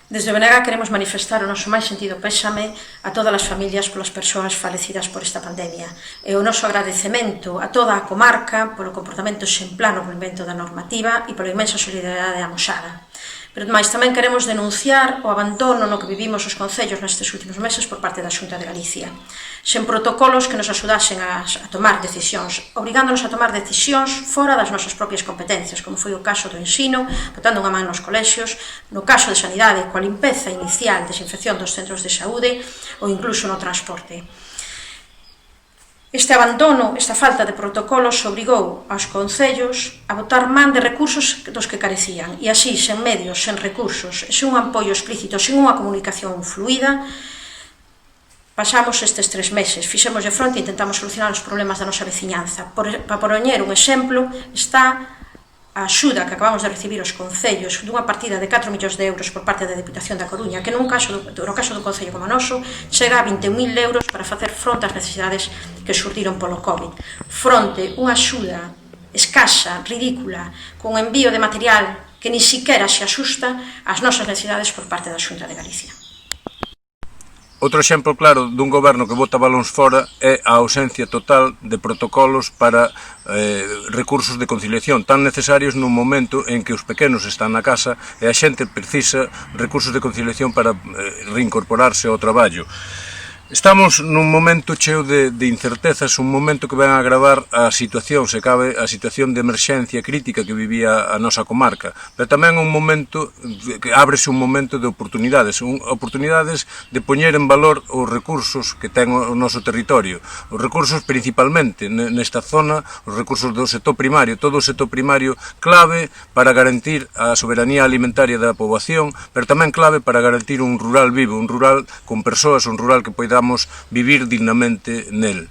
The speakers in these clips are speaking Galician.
Desde o BNG queremos manifestar o noso máis sentido pésame a todas as familias polas persoas falecidas por esta pandemia e o noso agradecemento a toda a comarca polo comportamento exemplar no cumprimento da normativa e pola inmensa solidariedade amosada. Pero máis tamén queremos denunciar o abandono no que vivimos os concellos nestes últimos meses por parte da Xunta de Galicia, sen protocolos que nos axudasen a tomar decisións, obrigándonos a tomar decisións fora das nosas propias competencias, como foi o caso do ensino, botando unha man nos colexios, no caso de sanidade, coa limpeza inicial, desinfección dos centros de saúde ou incluso no transporte. Este abandono, esta falta de protocolos obrigou aos concellos a botar man de recursos dos que carecían e así, sen medios, sen recursos, sen un apoio explícito, sen unha comunicación fluida, pasamos estes 3 meses, fixemos de fronte e intentamos solucionar os problemas da nosa veciñanza. Para poñer un exemplo, está a axuda que acabamos de recibir os concellos dunha partida de 4 millóns de euros por parte da Deputación da Coruña, que no caso do concello como o noso, chega a 21.000 euros para facer fronte ás necesidades que xurdiron polo COVID. Fronte unha axuda escasa, ridícula, con envío de material que ni siquiera se axusta ás nosas necesidades por parte da Xunta de Galicia. Outro exemplo claro dun goberno que bota balóns fora é a ausencia total de protocolos para recursos de conciliación tan necesarios nun momento en que os pequenos están na casa e a xente precisa recursos de conciliación para reincorporarse ao traballo. Estamos nun momento cheo de incertezas, un momento que ven a agravar a situación, se cabe, a situación de emerxencia crítica que vivía a nosa comarca, pero tamén un momento que ábrese un momento de oportunidades de poñer en valor os recursos que ten o noso territorio, os recursos principalmente nesta zona, os recursos do sector primario, todo o sector primario clave para garantir a soberanía alimentaria da poboación, pero tamén clave para garantir un rural vivo, un rural con persoas, un rural que poida vivir dignamente nel.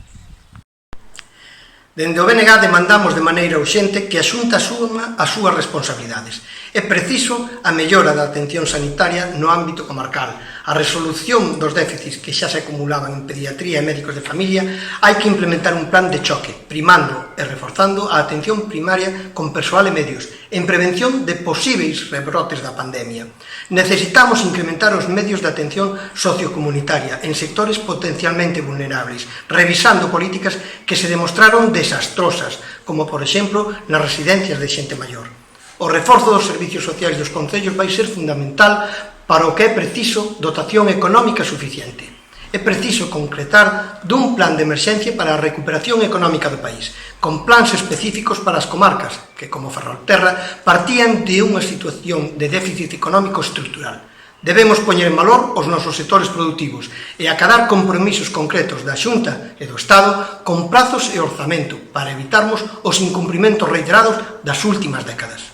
Dende o BNG demandamos de maneira urxente que a Xunta asuma as súas responsabilidades. É preciso a mellora da atención sanitaria no ámbito comarcal, a resolución dos déficits que xa se acumulaban en pediatría e médicos de familia. Hai que implementar un plan de choque, primando e reforzando a atención primaria con persoal e medios, en prevención de posíveis rebrotes da pandemia. Necesitamos incrementar os medios de atención sociocomunitaria en sectores potencialmente vulnerables, revisando políticas que se demostraron desastrosas, como, por exemplo, nas residencias de xente maior. O reforzo dos servicios sociais dos concellos vai ser fundamental para o que é preciso dotación económica suficiente. É preciso concretar dun plan de emerxencia para a recuperación económica do país, con plans específicos para as comarcas, que, como Ferrolterra, partían de unha situación de déficit económico estrutural. Debemos poñer en valor os nosos sectores productivos e acadar compromisos concretos da Xunta e do Estado con prazos e orzamento para evitarmos os incumprimentos reiterados das últimas décadas.